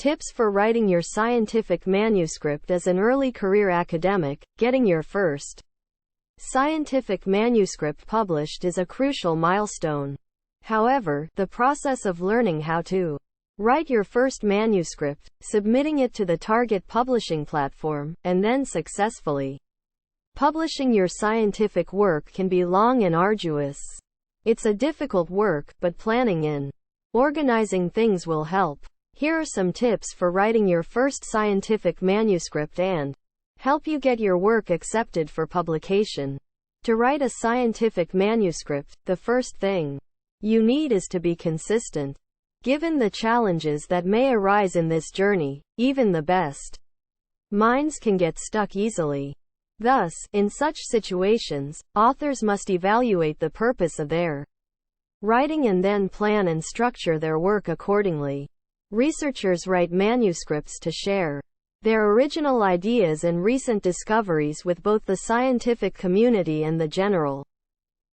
Tips for writing your scientific manuscript as an early career academic. Getting your first scientific manuscript published is a crucial milestone. However, the process of learning how to write your first manuscript, submitting it to the target publishing platform, and then successfully publishing your scientific work can be long and arduous. It's a difficult work, but planning and organizing things will help. Here are some tips for writing your first scientific manuscript and help you get your work accepted for publication. To write a scientific manuscript, the first thing you need is to be consistent. Given the challenges that may arise in this journey, even the best minds can get stuck easily. Thus, in such situations, authors must evaluate the purpose of their writing and then plan and structure their work accordingly. Researchers write manuscripts to share their original ideas and recent discoveries with both the scientific community and the general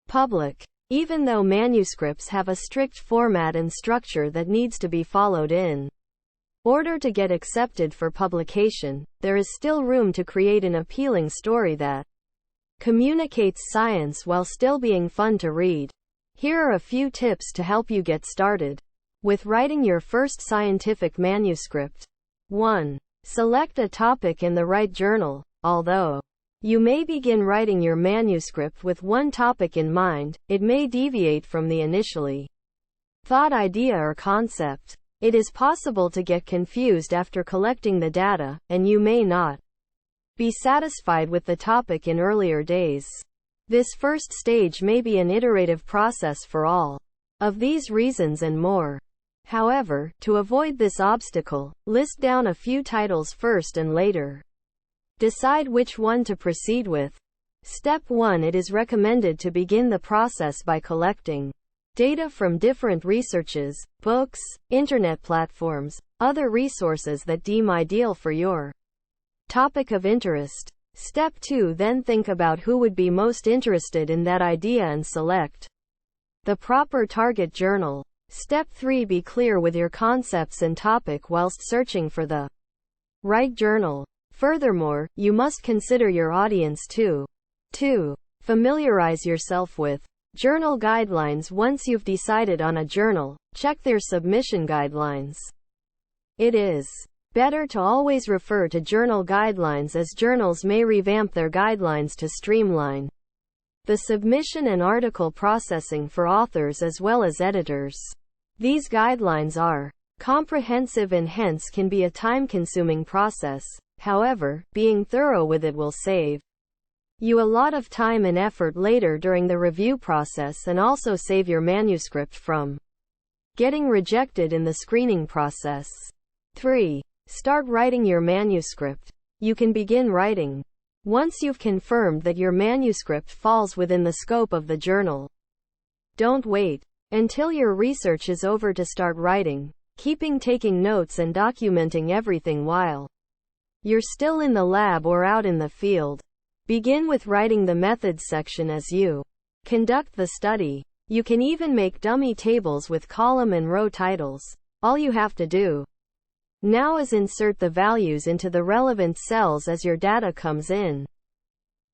public. Even though manuscripts have a strict format and structure that needs to be followed in order to get accepted for publication, there is still room to create an appealing story that communicates science while still being fun to read. Here are a few tips to help you get started with writing your first scientific manuscript. 1. Select a topic in the right journal. Although you may begin writing your manuscript with one topic in mind, it may deviate from the initially thought idea or concept. It is possible to get confused after collecting the data, and you may not be satisfied with the topic in earlier days. This first stage may be an iterative process for all of these reasons and more. However, to avoid this obstacle, list down a few titles first and later decide which one to proceed with. Step 1. It is recommended to begin the process by collecting data from different researches, books, internet platforms, other resources that deem ideal for your topic of interest. Step 2. Then think about who would be most interested in that idea and select the proper target journal. Step 3. Be clear with your concepts and topic whilst searching for the right journal. Furthermore, you must consider your audience too. 2. Familiarize yourself with journal guidelines. Once you've decided on a journal, check their submission guidelines. It is better to always refer to journal guidelines, as journals may revamp their guidelines to streamline the submission and article processing for authors as well as editors. These guidelines are comprehensive and hence can be a time-consuming process. However, being thorough with it will save you a lot of time and effort later during the review process, and also save your manuscript from getting rejected in the screening process. 3. Start writing your manuscript. You can begin writing once you've confirmed that your manuscript falls within the scope of the journal. Don't wait until your research is over to start writing, taking notes and documenting everything while you're still in the lab or out in the field. Begin with writing the methods section as you conduct the study. You can even make dummy tables with column and row titles. All you have to do now is insert the values into the relevant cells as your data comes in.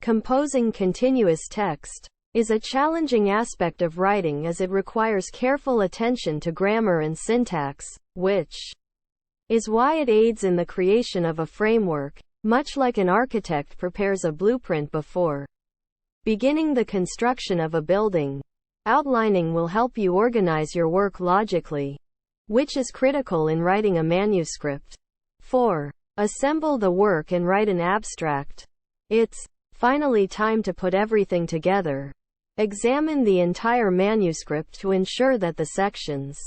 Composing continuous text is a challenging aspect of writing, as it requires careful attention to grammar and syntax, which is why it aids in the creation of a framework, much like an architect prepares a blueprint before beginning the construction of a building. Outlining will help you organize your work logically, which is critical in writing a manuscript. 4. Assemble the work and write an abstract. It's finally time to put everything together. Examine the entire manuscript to ensure that the sections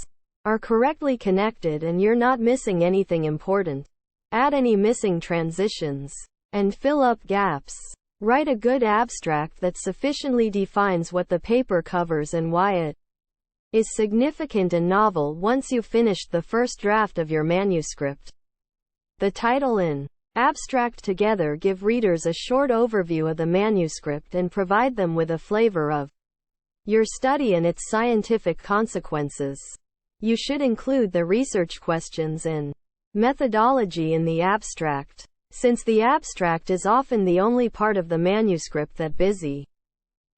are correctly connected and you're not missing anything important. Add any missing transitions and fill up gaps. Write a good abstract that sufficiently defines what the paper covers and why it is significant and novel. Once you've finished the first draft of your manuscript, the title and abstract together give readers a short overview of the manuscript and provide them with a flavor of your study and its scientific consequences. You should include the research questions and Methodology in the abstract. Since the abstract is often the only part of the manuscript that busy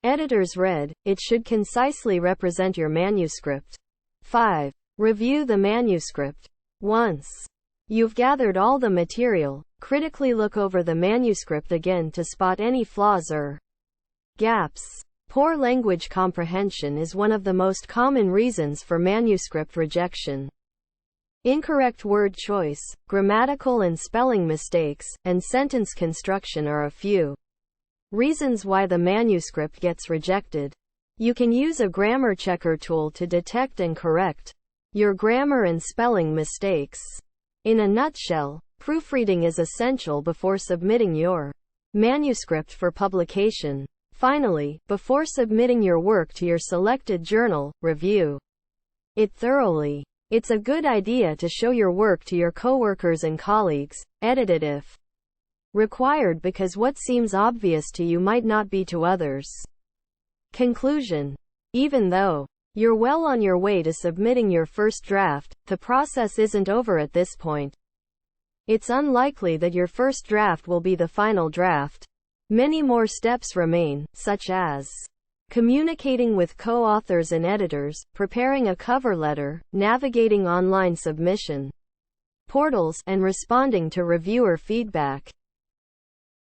editors read, it should concisely represent your manuscript. 5. Review the manuscript. Once you've gathered all the material, critically look over the manuscript again to spot any flaws or gaps. Poor language comprehension is one of the most common reasons for manuscript rejection. Incorrect word choice, grammatical and spelling mistakes, and sentence construction are a few reasons why the manuscript gets rejected. You can use a grammar checker tool to detect and correct your grammar and spelling mistakes. In a nutshell, proofreading is essential before submitting your manuscript for publication. Finally, before submitting your work to your selected journal, review it thoroughly. It's a good idea to show your work to your coworkers and colleagues, edit it if required, because what seems obvious to you might not be to others. Conclusion. Even though you're well on your way to submitting your first draft, the process isn't over at this point. It's unlikely that your first draft will be the final draft. Many more steps remain, such as communicating with co-authors and editors, preparing a cover letter, navigating online submission portals, and responding to reviewer feedback.